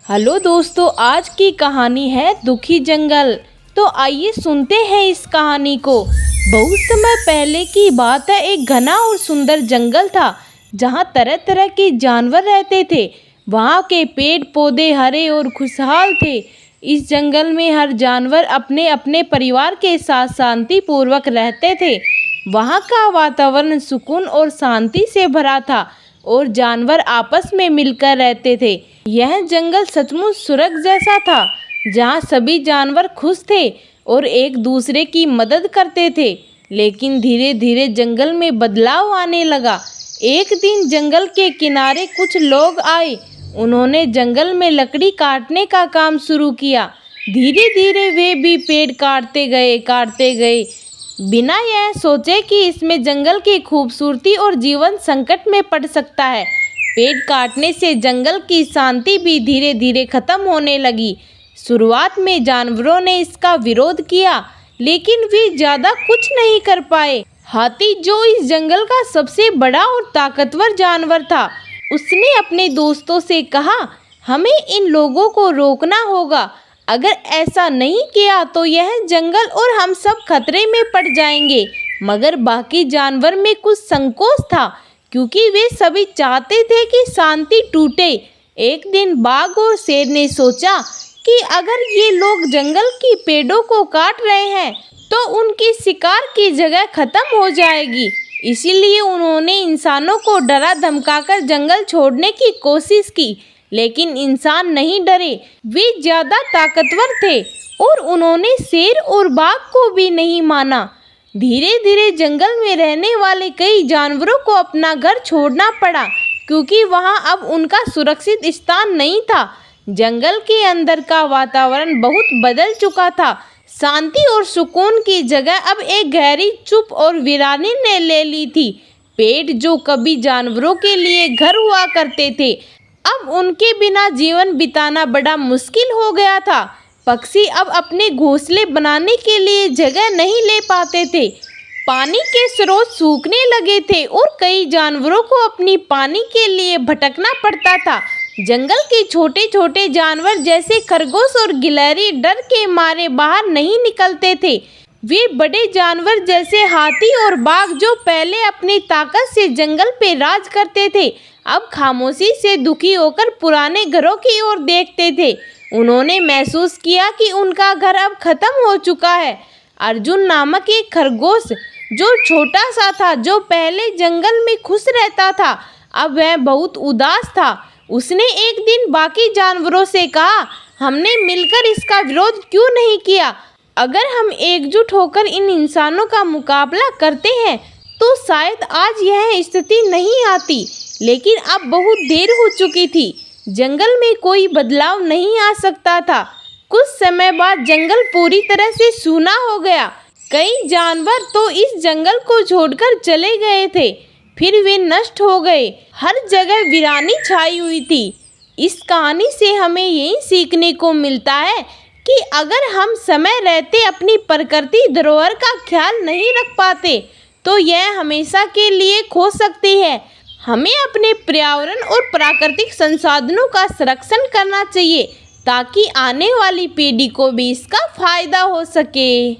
Hello दोस्तों, आज की कहानी है दुखी जंगल। तो आइए सुनते हैं इस कहानी को। बहुत समय पहले की बात है। एक घना और सुंदर जंगल था जहाँ तरह तरह के जानवर रहते थे। वहाँ के पेड़ पौधे हरे और खुशहाल थे। इस जंगल में हर जानवर अपने अपने परिवार के साथ शांतिपूर्वक रहते थे। वहाँ का वातावरण सुकून और शांति से भरा था और जानवर आपस में मिलकर रहते थे। यह जंगल सचमुच स्वर्ग जैसा था, जहाँ सभी जानवर खुश थे और एक दूसरे की मदद करते थे। लेकिन धीरे धीरे जंगल में बदलाव आने लगा। एक दिन जंगल के किनारे कुछ लोग आए। उन्होंने जंगल में लकड़ी काटने का काम शुरू किया। धीरे धीरे वे भी पेड़ काटते गए बिना यह सोचे कि इसमें जंगल की खूबसूरती और जीवन संकट में पड़ सकता है। पेड़ काटने से जंगल की शांति भी धीरे धीरे खत्म होने लगी। शुरुआत में जानवरों ने इसका विरोध किया, लेकिन वे ज़्यादा कुछ नहीं कर पाए। हाथी, जो इस जंगल का सबसे बड़ा और ताकतवर जानवर था, उसने अपने दोस्तों से कहा, हमें इन लोगों को रोकना होगा। अगर ऐसा नहीं किया तो यह जंगल और हम सब खतरे में पड़ जाएंगे। मगर बाकी जानवर में कुछ संकोच था, क्योंकि वे सभी चाहते थे कि शांति टूटे। एक दिन बाघ और शेर ने सोचा कि अगर ये लोग जंगल की पेड़ों को काट रहे हैं तो उनकी शिकार की जगह खत्म हो जाएगी। इसीलिए उन्होंने इंसानों को डरा धमकाकर जंगल छोड़ने की कोशिश की। लेकिन इंसान नहीं डरे, वे ज़्यादा ताकतवर थे और उन्होंने शेर और बाघ को भी नहीं माना। धीरे धीरे जंगल में रहने वाले कई जानवरों को अपना घर छोड़ना पड़ा, क्योंकि वहां अब उनका सुरक्षित स्थान नहीं था। जंगल के अंदर का वातावरण बहुत बदल चुका था। शांति और सुकून की जगह अब एक गहरी चुप और वीरानी ने ले ली थी। पेड़, जो कभी जानवरों के लिए घर हुआ करते थे, अब उनके बिना जीवन बिताना बड़ा मुश्किल हो गया था। पक्षी अब अपने घोंसले बनाने के लिए जगह नहीं ले पाते थे। पानी के स्रोत सूखने लगे थे और कई जानवरों को अपनी पानी के लिए भटकना पड़ता था। जंगल के छोटे छोटे जानवर जैसे खरगोश और गिलहरी डर के मारे बाहर नहीं निकलते थे। वे बड़े जानवर जैसे हाथी और बाघ, जो पहले अपनी ताकत से जंगल पे राज करते थे, अब खामोशी से दुखी होकर पुराने घरों की ओर देखते थे। उन्होंने महसूस किया कि उनका घर अब खत्म हो चुका है। अर्जुन नामक एक खरगोश, जो छोटा सा था, जो पहले जंगल में खुश रहता था, अब वह बहुत उदास था। उसने एक दिन बाकी जानवरों से कहा, हमने मिलकर इसका विरोध क्यों नहीं किया? अगर हम एकजुट होकर इन इंसानों का मुकाबला करते हैं तो शायद आज यह स्थिति नहीं आती। लेकिन अब बहुत देर हो चुकी थी। जंगल में कोई बदलाव नहीं आ सकता था। कुछ समय बाद जंगल पूरी तरह से सूना हो गया। कई जानवर तो इस जंगल को छोड़कर चले गए थे, फिर वे नष्ट हो गए। हर जगह वीरानी छाई हुई थी। इस कहानी से हमें यही सीखने को मिलता है कि अगर हम समय रहते अपनी प्रकृति धरोहर का ख्याल नहीं रख पाते तो यह हमेशा के लिए खो सकती है। हमें अपने पर्यावरण और प्राकृतिक संसाधनों का संरक्षण करना चाहिए, ताकि आने वाली पीढ़ी को भी इसका फायदा हो सके।